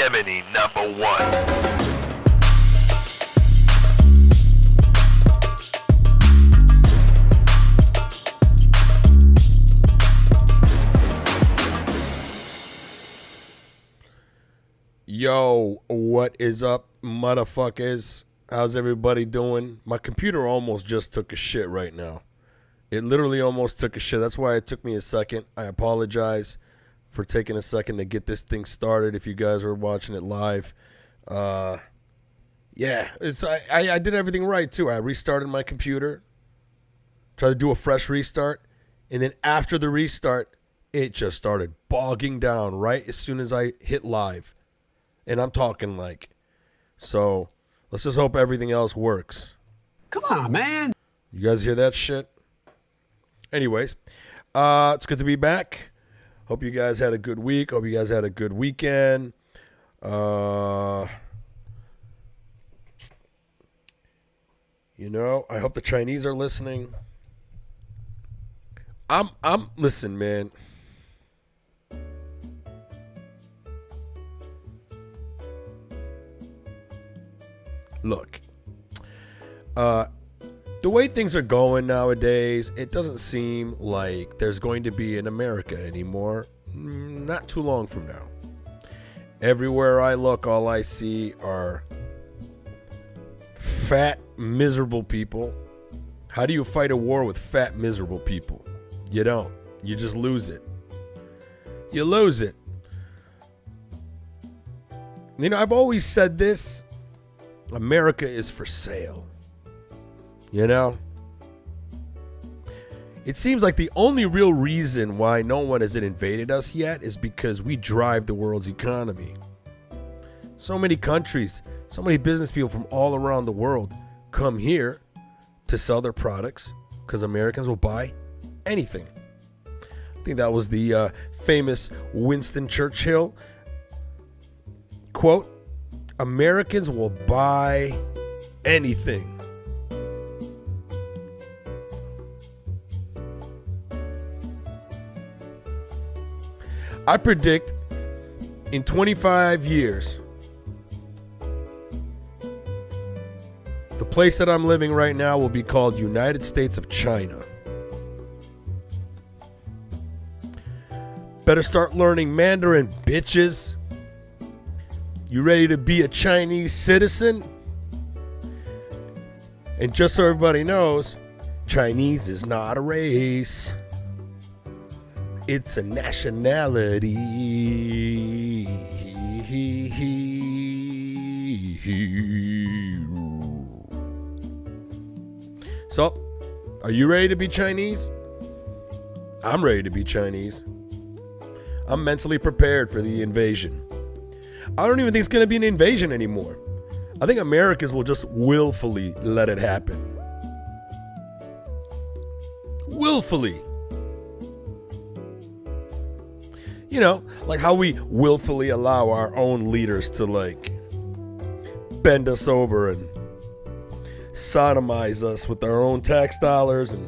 Yemeni #1. Yo, what is up, motherfuckers? How's everybody doing? My computer almost just took a shit right now. It literally almost took a shit. That's why it took me a second. I apologize for taking a second to get this thing started if you guys were watching it live. I did everything right, too. I restarted my computer, tried to do a fresh restart, and then after the restart, it just started bogging down right as soon as I hit live. And I'm talking like, so let's just hope everything else works. Come on, man. You guys hear that shit? Anyways, it's good to be back. Hope you guys had a good week. Hope you guys had a good weekend. I hope the Chinese are listening. Listen, man. Look, the way things are going nowadays, it doesn't seem like there's going to be an America anymore. Not too long from now. Everywhere I look, all I see are fat, miserable people. How do you fight a war with fat, miserable people? You don't. You just lose it. You lose it. I've always said this. America is for sale. It seems like the only real reason why no one has invaded us yet is because we drive the world's economy. So many countries, so many business people from all around the world come here to sell their products because Americans will buy anything. I think that was the famous Winston Churchill quote. Americans will buy anything. I predict in 25 years, the place that I'm living right now will be called United States of China. Better start learning Mandarin, bitches. You ready to be a Chinese citizen? And just so everybody knows, Chinese is not a race. It's a nationality. So, are you ready to be Chinese? I'm ready to be Chinese. I'm mentally prepared for the invasion. I don't even think it's going to be an invasion anymore. I think Americans will just willfully let it happen. Willfully. Like how we willfully allow our own leaders to bend us over and sodomize us with our own tax dollars. And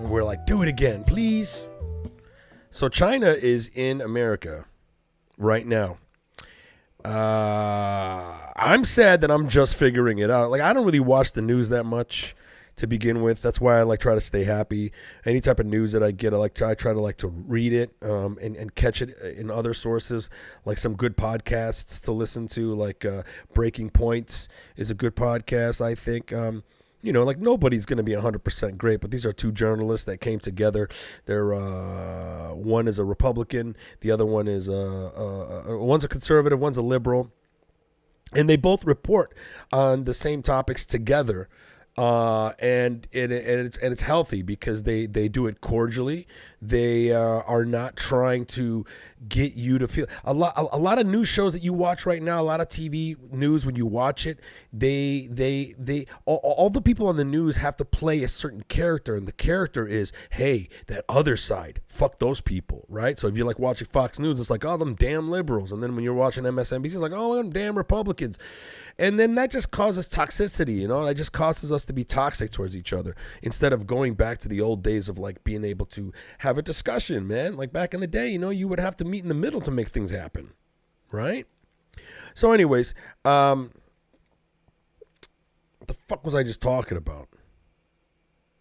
we're like, do it again, please. So China is in America right now. I'm sad that I'm just figuring it out. I don't really watch the news that much to begin with. That's why I try to stay happy. Any type of news that I get, I try to read it and catch it in other sources, like some good podcasts to listen to, Breaking Points is a good podcast, I think. Nobody's going to be 100% great, but these are two journalists that came together. They're one is a Republican, the other one is one's a conservative, one's a liberal, and they both report on the same topics together. And it's healthy because they do it cordially. They are not trying to get you to feel a lot of news shows that you watch right now. A lot of TV news, when you watch it, all the people on the news have to play a certain character, and the character is, hey, that other side, fuck those people, right? So if you're watching Fox News, it's oh, them damn liberals, and then when you're watching MSNBC, it's oh, them damn Republicans. And then that just causes toxicity, That just causes us to be toxic towards each other instead of going back to the old days of being able to have a discussion, man. Back in the day, you would have to meet in the middle to make things happen, right? So anyways, what the fuck was I just talking about?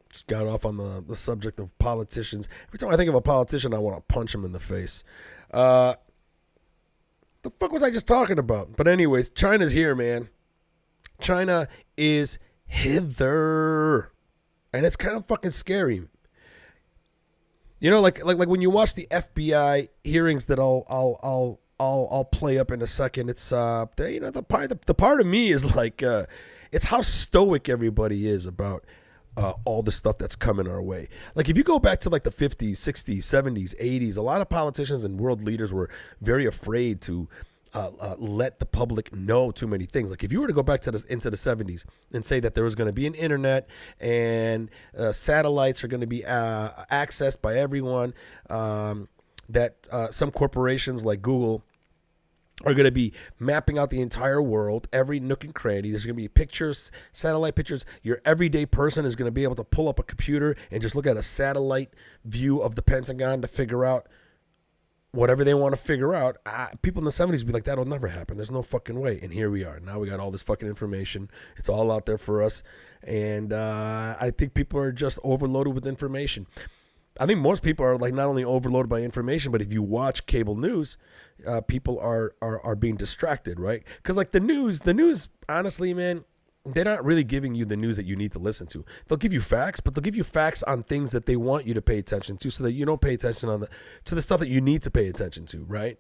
Just got off on the subject of politicians. Every time I think of a politician, I want to punch him in the face. The fuck was I just talking about? But anyways, China's here, man. China is hither. And it's kind of fucking scary. You know, like when you watch the FBI hearings that I'll play up in a second. It's the part of me is like it's how stoic everybody is about all the stuff that's coming our way. Like if you go back to like the 50s, 60s, 70s, 80s, a lot of politicians and world leaders were very afraid to let the public know too many things. Like if you were to go back to into the 70s and say that there was going to be an internet and satellites are going to be accessed by everyone, that some corporations like Google are going to be mapping out the entire world, every nook and cranny. There's going to be pictures, satellite pictures. Your everyday person is going to be able to pull up a computer and just look at a satellite view of the Pentagon to figure out whatever they want to figure out. People in the 70s would be like, that'll never happen. There's no fucking way. And here we are. Now we got all this fucking information. It's all out there for us. And I think people are just overloaded with information. I think most people are like not only overloaded by information, but if you watch cable news, people are being distracted, right? Because like the news, honestly, man, they're not really giving you the news that you need to listen to. They'll give you facts, but they'll give you facts on things that they want you to pay attention to, so that you don't pay attention to the stuff that you need to pay attention to, right?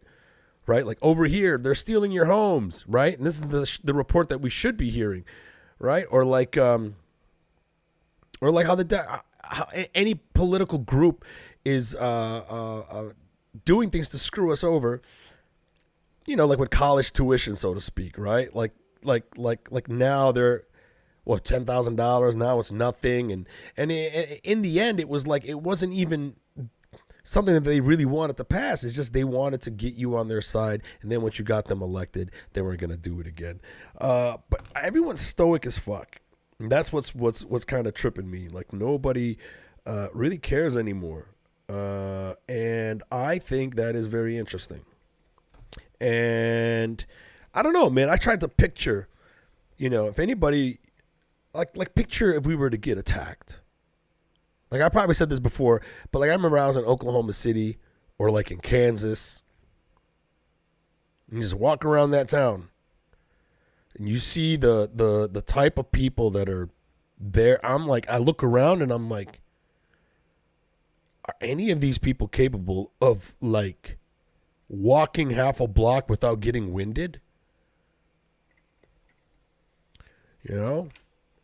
Right? Like over here, they're stealing your homes, right? And this is the report that we should be hearing, right? Or like how any political group is doing things to screw us over, you know, like with college tuition, so to speak, right? Like now they're, $10,000, now it's nothing. And in the end, it was like, it wasn't even something that they really wanted to pass. It's just they wanted to get you on their side. And then once you got them elected, they weren't going to do it again. But everyone's stoic as fuck. And that's what's kind of tripping me. Like nobody really cares anymore. And I think that is very interesting. And I don't know, man. I tried to picture, you know, if anybody, like picture if we were to get attacked. Like I probably said this before, but like I remember I was in Oklahoma City or like in Kansas. And you just walk around that town. And you see the type of people that are there. I'm like, I look around and I'm like, are any of these people capable of like walking half a block without getting winded? You know?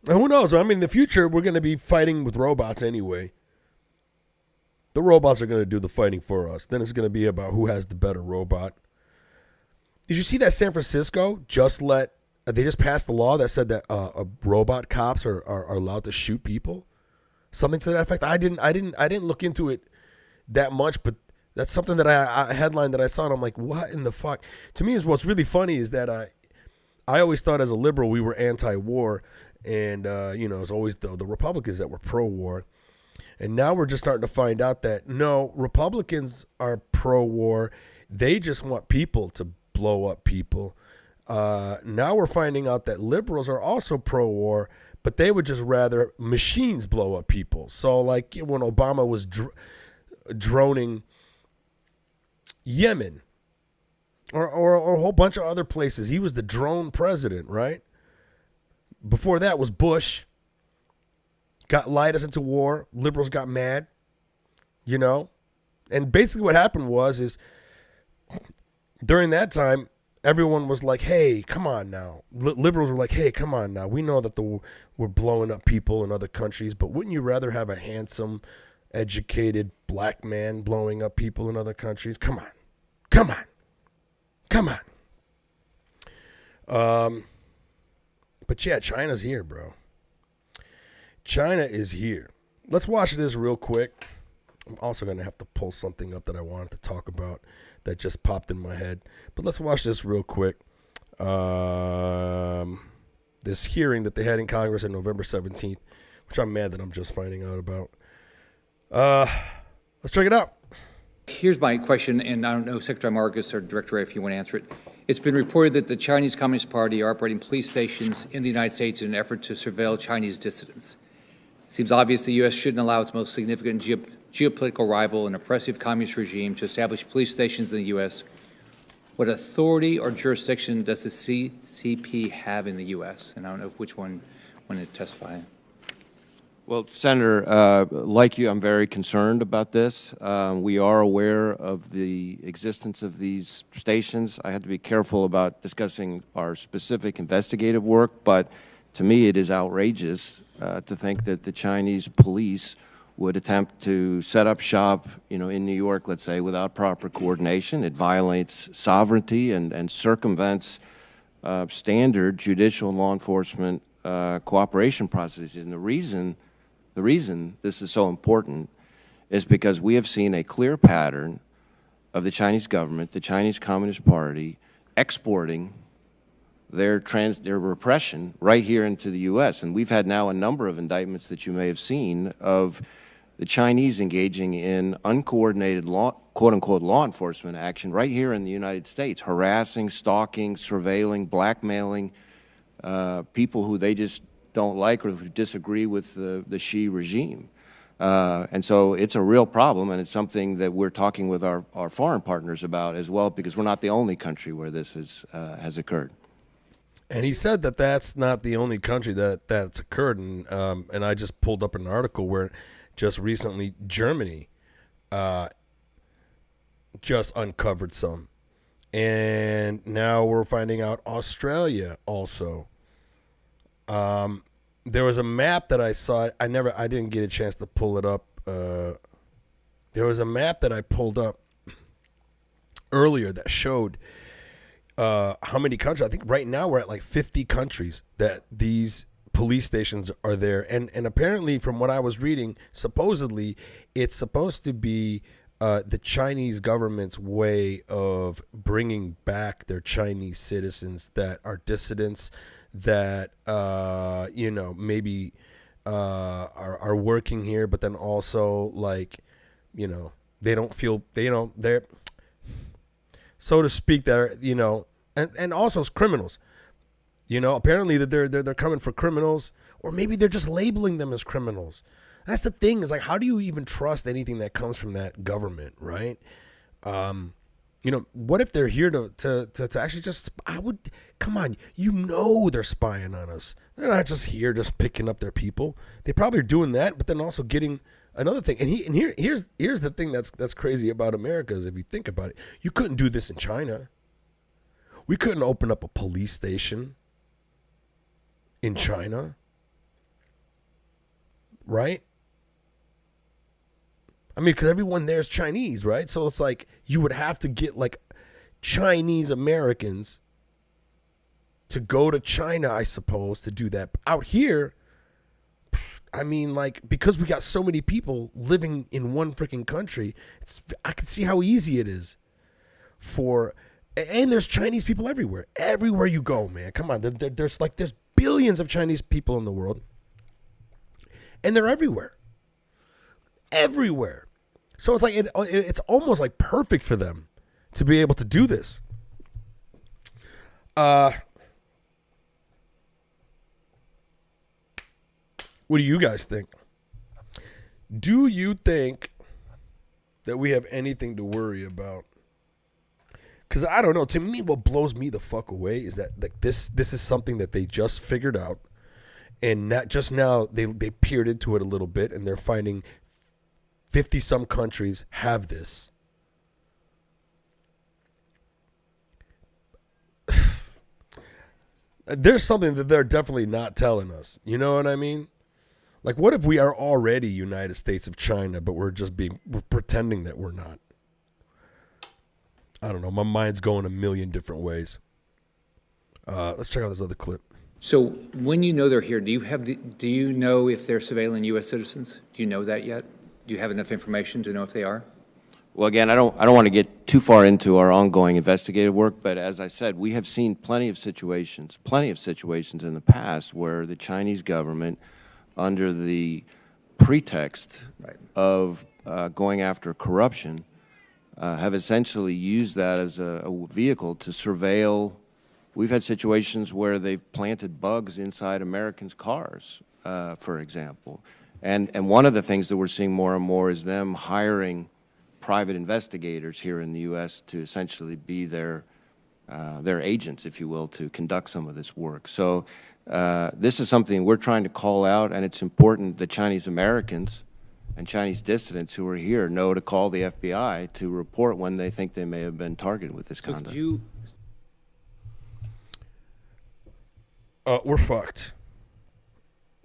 And who knows? I mean, in the future, we're going to be fighting with robots anyway. The robots are going to do the fighting for us. Then it's going to be about who has the better robot. Did you see that San Francisco they just passed a law that said that robot cops are allowed to shoot people? Something to that effect. I didn't look into it that much, but that's something that a headline that I saw, and I'm like, what in the fuck? To me, what's really funny is that I always thought as a liberal we were anti-war, and it's always the Republicans that were pro-war, and now we're just starting to find out that no, Republicans are pro-war. They just want people to blow up people. Now we're finding out that liberals are also pro-war, but they would just rather machines blow up people. So like when Obama was droning Yemen or a whole bunch of other places, he was the drone president, right? Before that was Bush. Lied us into war. Liberals got mad, you know? And basically what happened is during that time, everyone was like, hey, come on now. Liberals were like, hey, come on now. We know that we're blowing up people in other countries, but wouldn't you rather have a handsome, educated black man blowing up people in other countries? Come on. But yeah, China's here, bro. China is here. Let's watch this real quick. I'm also going to have to pull something up that I wanted to talk about that just popped in my head. But let's watch this real quick. This hearing that they had in Congress on November 17th, which I'm mad that I'm just finding out about. Let's check it out. Here's my question, and I don't know, Secretary Marcus or Director, if you want to answer it. It's been reported that the Chinese Communist Party are operating police stations in the United States in an effort to surveil Chinese dissidents. It seems obvious the U.S. shouldn't allow its most significant geopolitical rival, an oppressive communist regime, to establish police stations in the U.S. What authority or jurisdiction does the CCP have in the U.S.? And I don't know which one wanted to testify. Well, Senator, like you, I'm very concerned about this. We are aware of the existence of these stations. I had to be careful about discussing our specific investigative work, but to me it is outrageous to think that the Chinese police would attempt to set up shop, in New York, let's say, without proper coordination. It violates sovereignty and circumvents standard judicial and law enforcement cooperation processes. And the reason this is so important is because we have seen a clear pattern of the Chinese government, the Chinese Communist Party, exporting their repression right here into the U.S. And we've had now a number of indictments that you may have seen of the Chinese engaging in uncoordinated quote-unquote law enforcement action right here in the United States, harassing, stalking, surveilling, blackmailing people who they just don't like or who disagree with the Xi regime. And so it's a real problem, and it's something that we're talking with our foreign partners about as well, because we're not the only country where this has occurred. And he said that that's not the only country that's occurred. And I just pulled up an article where just recently Germany just uncovered some. And now we're finding out Australia also. There was a map that I saw. I didn't get a chance to pull it up. There was a map that I pulled up earlier that showed how many countries. I think right now we're at like 50 countries that these police stations are there. And apparently, from what I was reading, supposedly it's supposed to be the Chinese government's way of bringing back their Chinese citizens that are dissidents, that maybe are working here, but then also they're so to speak, they're and also as criminals, apparently that they're coming for criminals, or maybe they're just labeling them as criminals. That's the thing, is like, how do you even trust anything that comes from that government, right? What if they're here to actually just, come on, they're spying on us. They're not just here just picking up their people. They probably are doing that, but then also getting another thing. And here's the thing that's crazy about America is, if you think about it, you couldn't do this in China. We couldn't open up a police station in China, right? I mean, because everyone there is Chinese, right? So it's like you would have to get like Chinese Americans to go to China, I suppose, to do that. But out here, I mean, like, because we got so many people living in one freaking country, I can see how easy it is and there's Chinese people everywhere. Everywhere you go, man. Come on, there's billions of Chinese people in the world, and they're everywhere. Everywhere. So it's like it's almost like perfect for them to be able to do this. What do you guys think? Do you think that we have anything to worry about? Because I don't know. To me, what blows me the fuck away is that like this is something that they just figured out, and not just now they peered into it a little bit, and they're finding 50-some countries have this. There's something that they're definitely not telling us. You know what I mean? Like, what if we are already United States of China, but we're pretending that we're not? I don't know. My mind's going a million different ways. Let's check out this other clip. So when they're here, do you know if they're surveilling U.S. citizens? Do you know that yet? Do you have enough information to know if they are? Well, again, I don't want to get too far into our ongoing investigative work, but as I said, we have seen plenty of situations in the past where the Chinese government, under the pretext of going after corruption, have essentially used that as a vehicle to surveil. We've had situations where they've planted bugs inside Americans' cars, for example. And one of the things that we're seeing more and more is them hiring private investigators here in the U.S. to essentially be their agents, if you will, to conduct some of this work. So this is something we're trying to call out, and it's important that Chinese Americans and Chinese dissidents who are here know to call the FBI to report when they think they may have been targeted with this conduct. Could you We're fucked.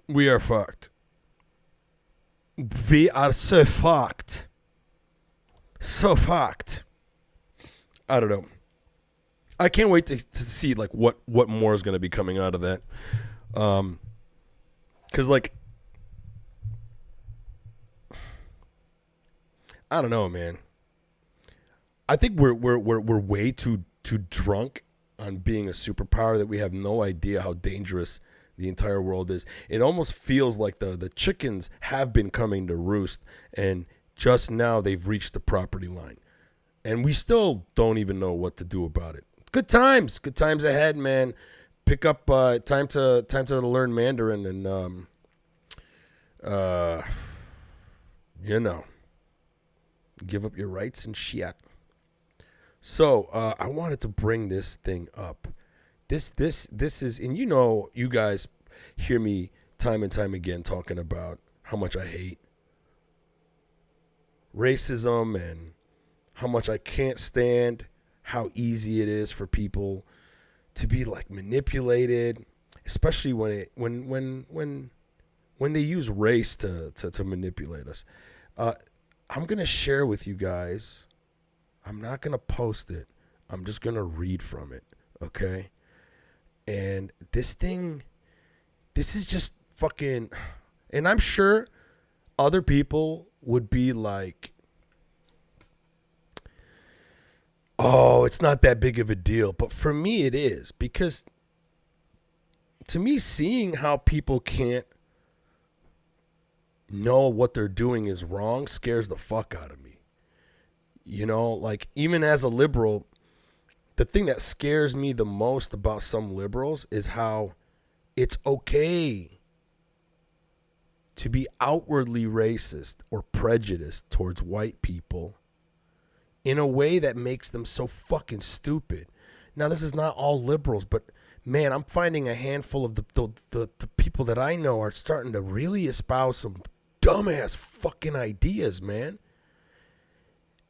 We are fucked. We are so fucked. So fucked. I don't know. I can't wait to see like what more is going to be coming out of that. 'Cause like, I don't know, man. I think we're way too drunk on being a superpower that we have no idea how dangerous the entire world is. It almost feels like the chickens have been coming to roost, and just now they've reached the property line, and we still don't even know what to do about it. Good times ahead, man. Pick up time to learn Mandarin and give up your rights and shit. So I wanted to bring this thing up. This is, and you guys hear me time and time again talking about how much I hate racism and how much I can't stand how easy it is for people to be like manipulated, especially when they use race to manipulate us. I'm gonna share with you guys. I'm not gonna post it. I'm just gonna read from it, okay? And this is just fucking, and I'm sure other people would be like, oh, it's not that big of a deal. But for me, it is, because to me, seeing how people can't know what they're doing is wrong scares the fuck out of me. Like, even as a liberal, the thing that scares me the most about some liberals is how it's okay to be outwardly racist or prejudiced towards white people in a way that makes them so fucking stupid. Now, this is not all liberals, but man, I'm finding a handful of the people that I know are starting to really espouse some dumbass fucking ideas, man.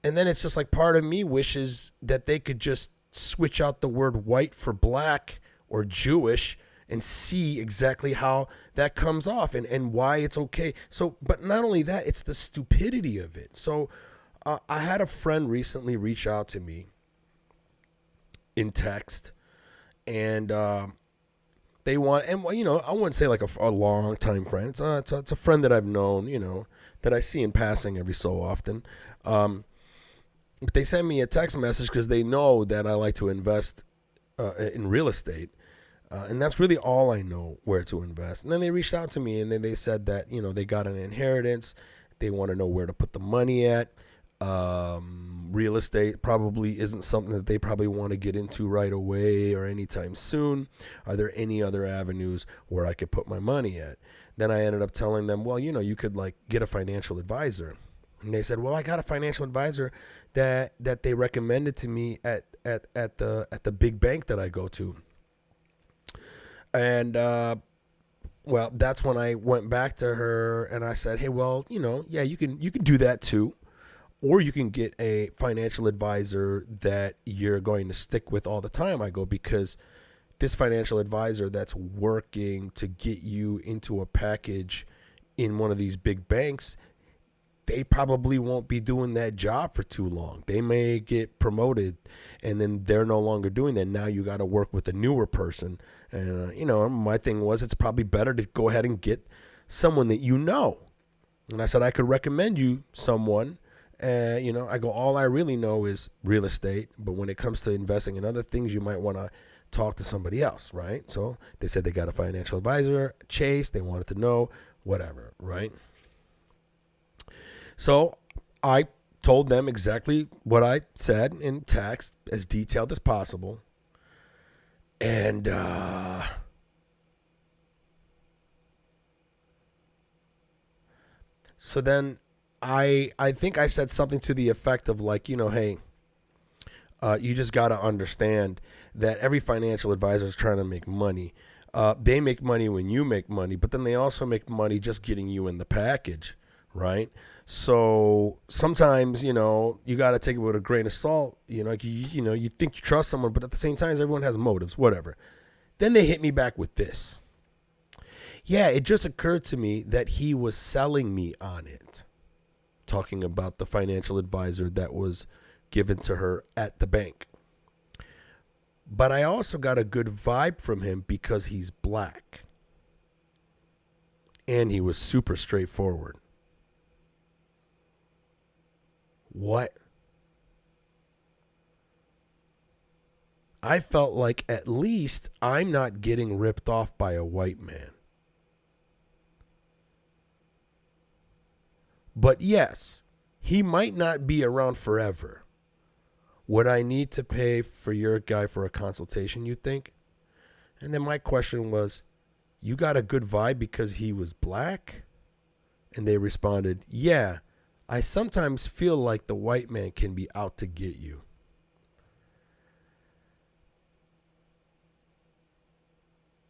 And then it's just like, part of me wishes that they could just switch out the word white for black or Jewish and see exactly how that comes off and why it's okay. So, but not only that, it's the stupidity of it. So I had a friend recently reach out to me in text, and they want, and I wouldn't say like a long time friend. It's a friend that I've known, that I see in passing every so often. But they sent me a text message because they know that I like to invest in real estate. And that's really all I know where to invest. And then they reached out to me, and then they said that, they got an inheritance. They want to know where to put the money at. Real estate probably isn't something that they probably want to get into right away or anytime soon. Are there any other avenues where I could put my money at? Then I ended up telling them, well, you could like get a financial advisor. And they said, well, I got a financial advisor that they recommended to me at the big bank that I go to. And well, that's when I went back to her and I said, hey, well, yeah, you can do that too. Or you can get a financial advisor that you're going to stick with all the time. I go, because this financial advisor that's working to get you into a package in one of these big banks, they probably won't be doing that job for too long. They may get promoted and then they're no longer doing that. Now you got to work with a newer person. And, my thing was, it's probably better to go ahead and get someone that you know. And I said, I could recommend you someone. I go, all I really know is real estate. But when it comes to investing in other things, you might want to talk to somebody else, right? So they said they got a financial advisor, Chase. They wanted to know, whatever, right? So I told them exactly what I said in text, as detailed as possible. And so then I think I said something to the effect of like, hey, you just got to understand that every financial advisor is trying to make money. They make money when you make money, but then they also make money just getting you in the package, right? So sometimes, you got to take it with a grain of salt. You think you trust someone, but at the same time, everyone has motives, whatever. Then they hit me back with this. Yeah, it just occurred to me that he was selling me on it, talking about the financial advisor that was given to her at the bank. But I also got a good vibe from him because he's black. And he was super straightforward. What? I felt like at least I'm not getting ripped off by a white man. But yes, he might not be around forever. Would I need to pay for your guy for a consultation, you think? And then my question was, you got a good vibe because he was black? And they responded, yeah, I sometimes feel like the white man can be out to get you.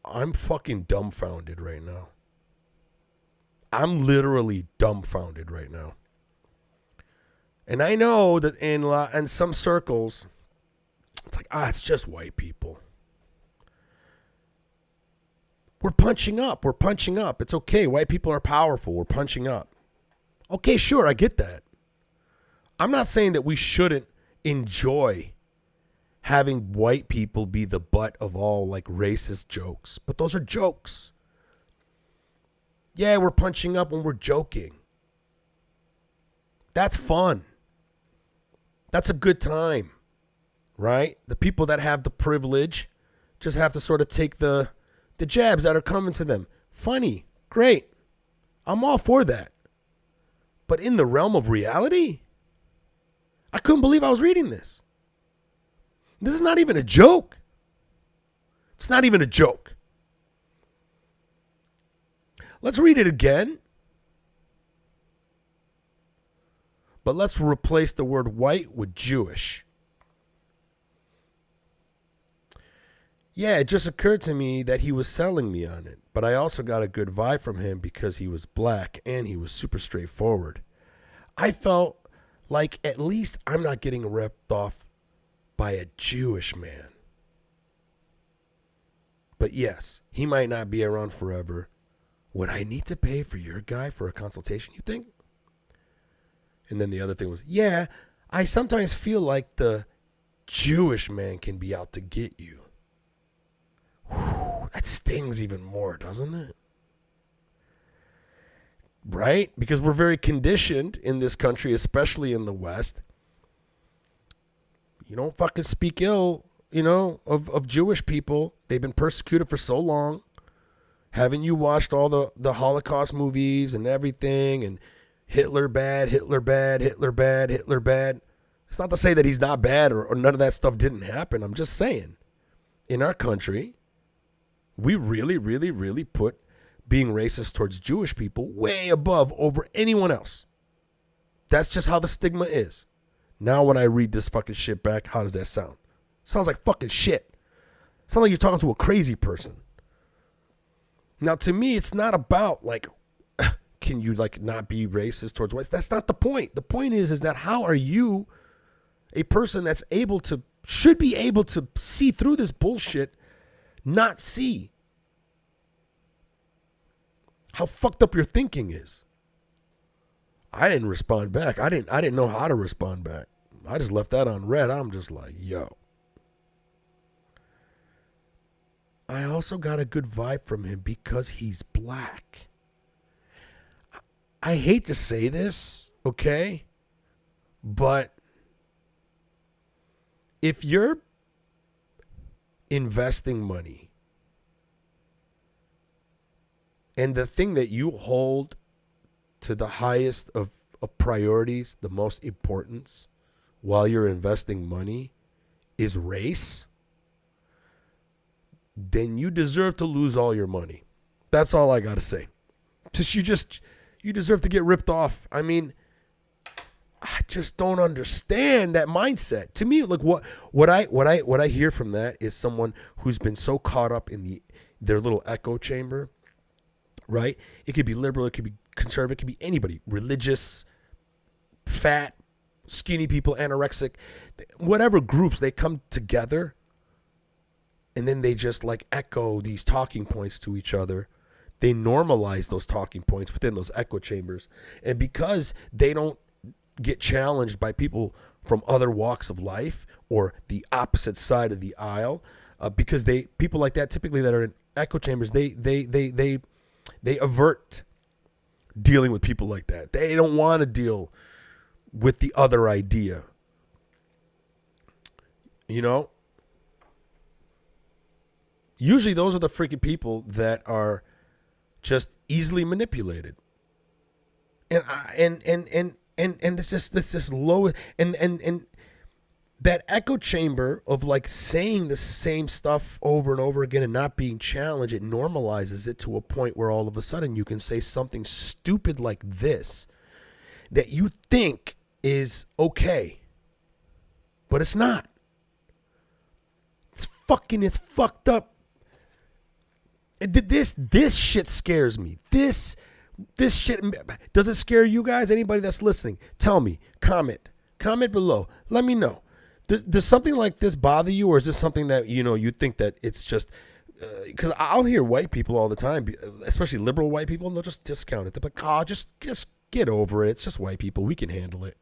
I'm fucking dumbfounded right now. I'm literally dumbfounded right now. And I know that in some circles, it's like, it's just white people. We're punching up. We're punching up. It's okay. White people are powerful. We're punching up. Okay, sure, I get that. I'm not saying that we shouldn't enjoy having white people be the butt of all like racist jokes, but those are jokes. Yeah, we're punching up when we're joking. That's fun. That's a good time, right? The people that have the privilege just have to sort of take the jabs that are coming to them. Funny, great. I'm all for that. But in the realm of reality, I couldn't believe I was reading this. This is not even a joke. It's not even a joke. Let's read it again. But let's replace the word white with Jewish. Yeah, it just occurred to me that he was selling me on it, but I also got a good vibe from him because he was black and he was super straightforward. I felt like at least I'm not getting ripped off by a Jewish man. But yes, he might not be around forever. Would I need to pay for your guy for a consultation, you think? And then the other thing was, yeah, I sometimes feel like the Jewish man can be out to get you. Whew, that stings even more, doesn't it? Right? Because we're very conditioned in this country, especially in the West. You don't fucking speak ill, of Jewish people. They've been persecuted for so long. Haven't you watched all the Holocaust movies and everything? And Hitler bad, Hitler bad, Hitler bad, Hitler bad. It's not to say that he's not bad or none of that stuff didn't happen. I'm just saying, in our country, we really, really, really put being racist towards Jewish people way above over anyone else. That's just how the stigma is. Now when I read this fucking shit back, how does that sound? Sounds like fucking shit. Sounds like you're talking to a crazy person. Now to me, it's not about like, can you like not be racist towards whites? That's not the point. The point is that how are you a person that's should be able to see through this bullshit, not see how fucked up your thinking is? I didn't respond back. I didn't know how to respond back. I just left that on red. I'm just like, yo. I also got a good vibe from him because he's black. I hate to say this, okay? But if you're investing money and the thing that you hold to the highest of of priorities, the most importance while you're investing money is race, then you deserve to lose all your money. That's all I got to say. You deserve to get ripped off. I mean, I just don't understand that mindset. To me, like what I hear from that is someone who's been so caught up in their little echo chamber, right? It could be liberal, it could be conservative, it could be anybody, religious, fat, skinny people, anorexic, whatever groups, they come together and then they just like echo these talking points to each other. They normalize those talking points within those echo chambers. And because they don't get challenged by people from other walks of life or the opposite side of the aisle, because people like that typically that are in echo chambers, they avert dealing with people like that. They don't want to deal with the other idea. You know? Usually those are the freaking people that are just easily manipulated. And it's just low and that echo chamber of like saying the same stuff over and over again and not being challenged, it normalizes it to a point where all of a sudden you can say something stupid like this that you think is okay, but it's not. It's fucked up. This shit scares me. This shit, does it scare you guys? Anybody that's listening, tell me. Comment below. Let me know. Does something like this bother you, or is this something that you think that it's just? Because I'll hear white people all the time, especially liberal white people, and they'll just discount it. They're like, "Oh, just get over it. It's just white people. We can handle it."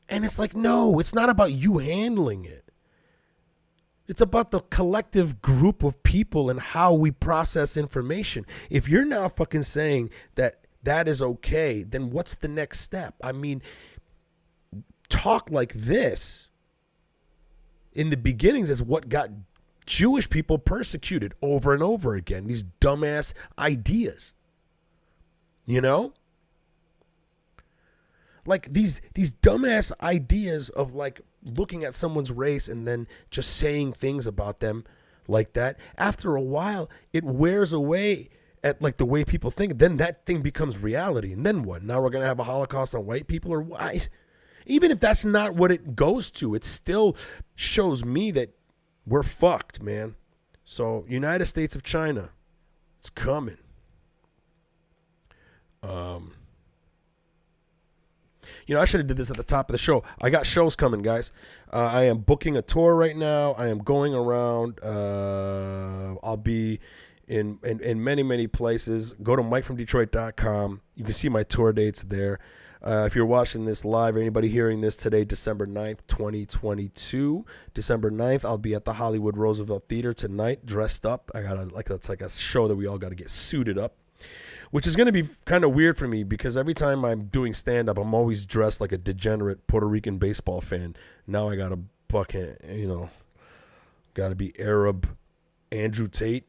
And it's like, no, it's not about you handling it. It's about the collective group of people and how we process information. If you're now fucking saying that is okay, then what's the next step? I mean, talk like this in the beginnings is what got Jewish people persecuted over and over again. These dumbass ideas, like these dumbass ideas of like looking at someone's race and then just saying things about them like that. After a while, it wears away at like the way people think. Then that thing becomes reality. And then what? Now we're going to have a Holocaust on white people, or why? Even if that's not what it goes to, it still shows me that we're fucked, man. So United States of China, it's coming. I should have did this at the top of the show. I got shows coming, guys. I am booking a tour right now. I am going around. I'll be in many, many places. Go to MikeFromDetroit.com. You can see my tour dates there. If you're watching this live, or anybody hearing this today, December 9th, 2022. December 9th, I'll be at the Hollywood Roosevelt Theater tonight, dressed up. That's like a show that we all got to get suited up, which is going to be kind of weird for me because every time I'm doing stand-up, I'm always dressed like a degenerate Puerto Rican baseball fan. Now I got to fucking, got to be Arab Andrew Tate.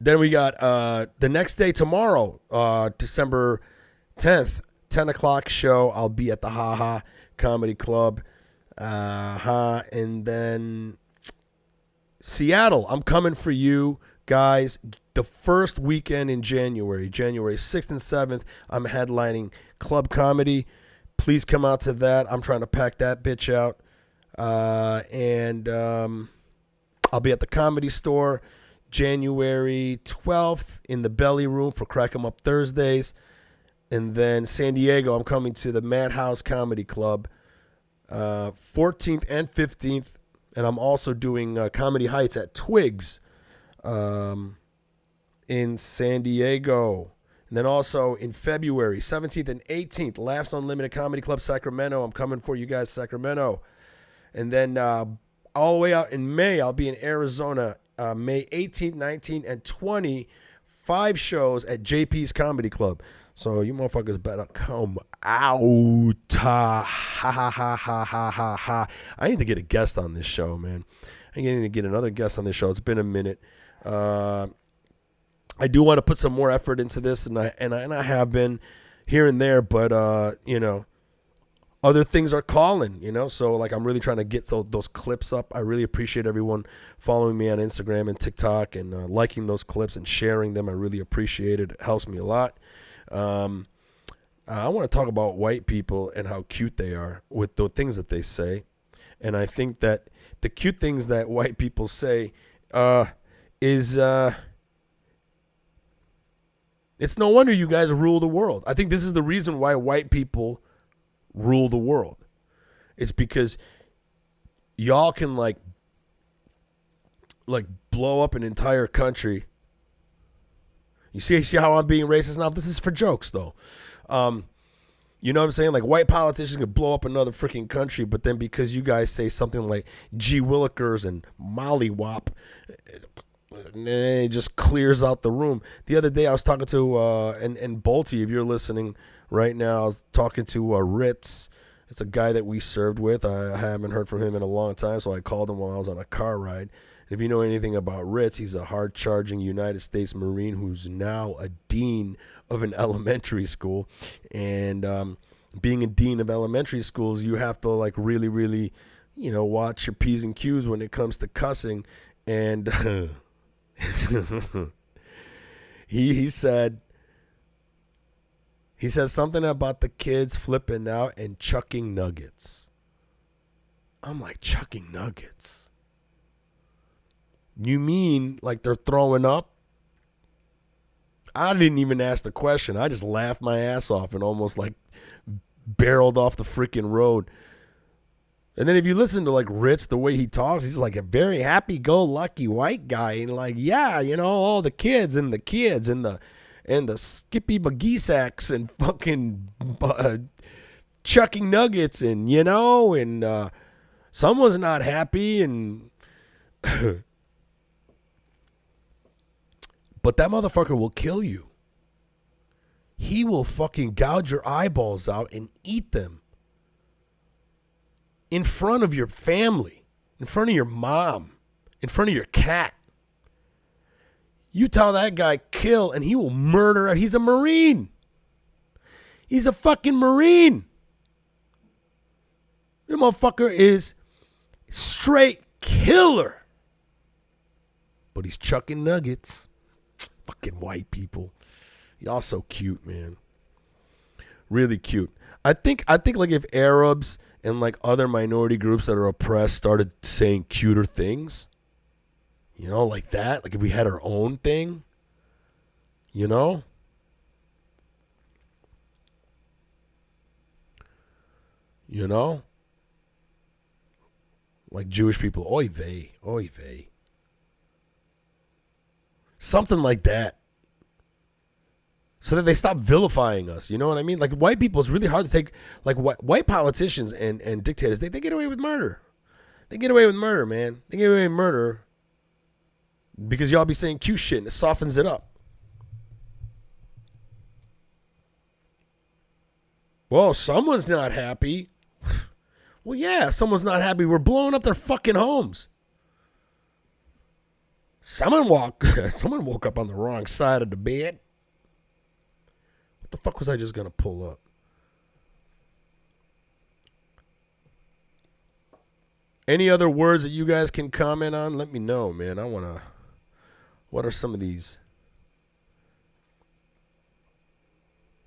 Then we got the next day, tomorrow, December 10th, 10 o'clock show. I'll be at the Ha Ha Comedy Club. And then Seattle, I'm coming for you guys. The first weekend in January 6th and 7th, I'm headlining Club Comedy. Please come out to that. I'm trying to pack that bitch out. And I'll be at the Comedy Store January 12th in the Belly Room for Crack 'em Up Thursdays. And then San Diego, I'm coming to the Madhouse Comedy Club 14th and 15th. And I'm also doing Comedy Heights at Twigs in San Diego. And then also in February 17th and 18th, Laughs Unlimited Comedy Club Sacramento. I'm coming for you guys, Sacramento. And then all the way out in May, I'll be in Arizona, May 18th, 19th, and 20. 5 shows at JP's Comedy Club. So you motherfuckers better come out. Ha ha ha ha ha ha ha. I need to get a guest on this show, man. I need to get another guest on this show. It's been a minute. I do want to put some more effort into this, and I have been here and there, but you know, other things are calling, you know. So like, I'm really trying to get those clips up. I really appreciate everyone following me on Instagram and TikTok and liking those clips and sharing them. I really appreciate it. It helps me a lot. I want to talk about white people and how cute they are with the things that they say. And I think that the cute things that white people say is it's no wonder you guys rule the world. I think this is the reason why white people rule the world. It's because y'all can like blow up an entire country. You see how I'm being racist now? This is for jokes though. You know what I'm saying? Like, white politicians could blow up another freaking country, but then because you guys say something like Gee Willikers and Mollywop, it just clears out the room. The other day I was talking to, and Bolty, if you're listening right now, I was talking to Ritz. It's a guy that we served with. I haven't heard from him in a long time, so I called him while I was on a car ride. If you know anything about Ritz, he's a hard-charging United States Marine who's now a dean of an elementary school. And being a dean of elementary schools, you have to like really, really, you know, watch your P's and Q's when it comes to cussing. And he said something about the kids flipping out and chucking nuggets. I'm like, chucking nuggets? You mean like they're throwing up? I didn't even ask the question. I just laughed my ass off and almost like barreled off the freaking road. And then if you listen to like Ritz, the way he talks, he's like a very happy-go-lucky white guy. And like, yeah, you know, all the kids and the Skippy McGeesacks and fucking chucking nuggets and, you know, and someone's not happy and... But that motherfucker will kill you. He will fucking gouge your eyeballs out and eat them. In front of your family. In front of your mom. In front of your cat. You tell that guy kill and he will murder. He's a Marine. He's a fucking Marine. That motherfucker is straight killer. But he's chucking nuggets. Fucking white people. Y'all so cute, man. Really cute. I think like if Arabs and like other minority groups that are oppressed started saying cuter things, you know, like that, like if we had our own thing, you know? You know? Like Jewish people, oy vey, oy vey. Something like that. So that they stop vilifying us. You know what I mean? Like white people, it's really hard to take, like white politicians and dictators, they get away with murder. They get away with murder, man. They get away with murder because y'all be saying cute shit and it softens it up. Well, someone's not happy. Well, yeah, someone's not happy. We're blowing up their fucking homes. Someone woke up on the wrong side of the bed. What the fuck was I just going to pull up? Any other words that you guys can comment on? Let me know, man. I want to... What are some of these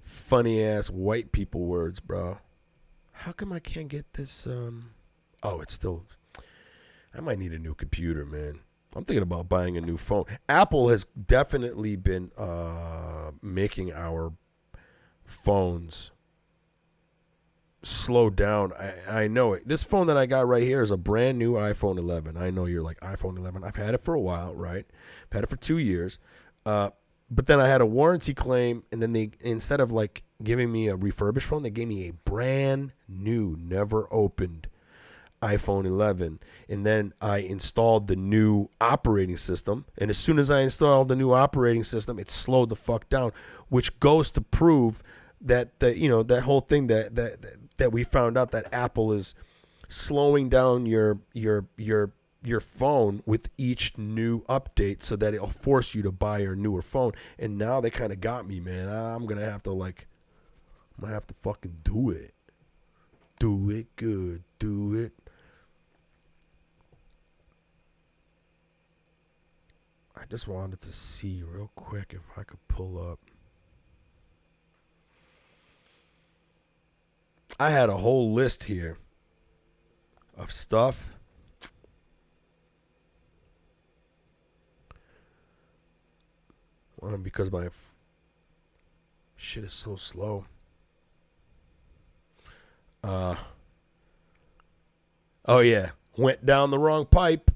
funny-ass white people words, bro? How come I can't get this? Oh, it's still... I might need a new computer, man. I'm thinking about buying a new phone. Apple has definitely been making our phones slow down. I know it. This phone that I got right here is a brand new iPhone 11. I know you're like, iPhone 11. I've had it for a while, right? I've had it for 2 years. But then I had a warranty claim, and then they, instead of like giving me a refurbished phone, they gave me a brand new, never opened iPhone 11. And then I installed the new operating system. And as soon as I installed the new operating system, it slowed the fuck down, which goes to prove that that whole thing that we found out that Apple is slowing down your your phone with each new update so that it'll force you to buy a newer phone. And now they kind of got me, man. I'm going to have to fucking do it. Do it good. Do it. I just wanted to see real quick if I could pull up. I had a whole list here of stuff. Well, because my shit is so slow. Oh yeah, went down the wrong pipe.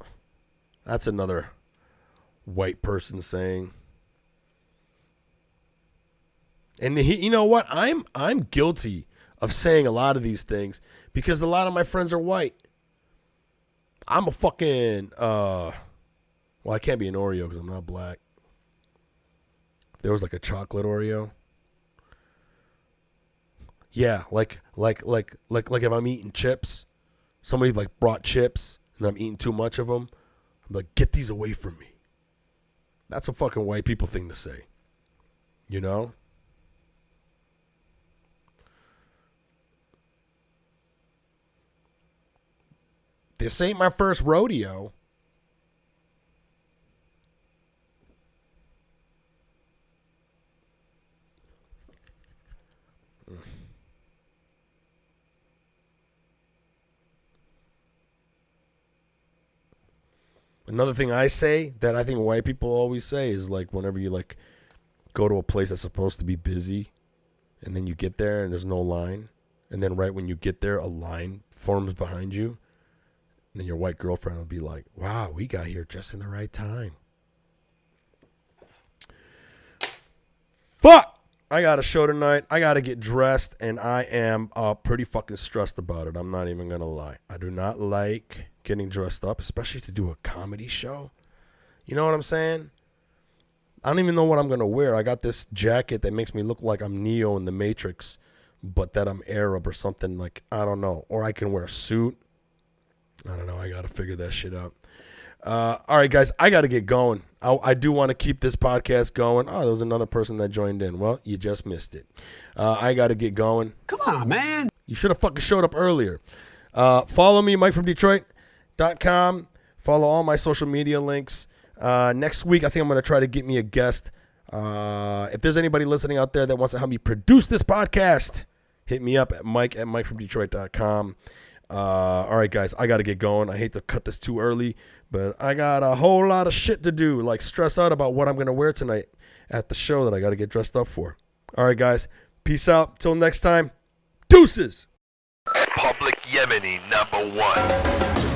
That's another white person saying. And you know what? I'm guilty of saying a lot of these things because a lot of my friends are white. I'm a fucking well, I can't be an Oreo because I'm not black. If there was like a chocolate Oreo. Yeah, like if I'm eating chips, somebody like brought chips and I'm eating too much of them, I'm like, get these away from me. That's a fucking white people thing to say. You know? This ain't my first rodeo. Another thing I say that I think white people always say is like whenever you like go to a place that's supposed to be busy and then you get there and there's no line, and then right when you get there a line forms behind you, and then your white girlfriend will be like, wow, we got here just in the right time. Fuck! I got a show tonight. I got to get dressed, and I am pretty fucking stressed about it. I'm not even going to lie. I do not like getting dressed up, especially to do a comedy show. You know what I'm saying? I don't even know what I'm going to wear. I got this jacket that makes me look like I'm Neo in the Matrix, but that I'm Arab or something. Like, I don't know. Or I can wear a suit. I don't know. I got to figure that shit out. All right, guys, I got to get going. I do want to keep this podcast going. Oh, there was another person that joined in. Well, you just missed it. I got to get going. Come on, man. You should have fucking showed up earlier. Follow me, MikeFromDetroit.com. Follow all my social media links. Next week, I think I'm going to try to get me a guest. If there's anybody listening out there that wants to help me produce this podcast, hit me up at MikeFromDetroit.com. All right, guys, I got to get going. I hate to cut this too early, but I got a whole lot of shit to do, like stress out about what I'm going to wear tonight at the show that I got to get dressed up for. All right, guys, peace out. Till next time, deuces. Public Yemeni #1.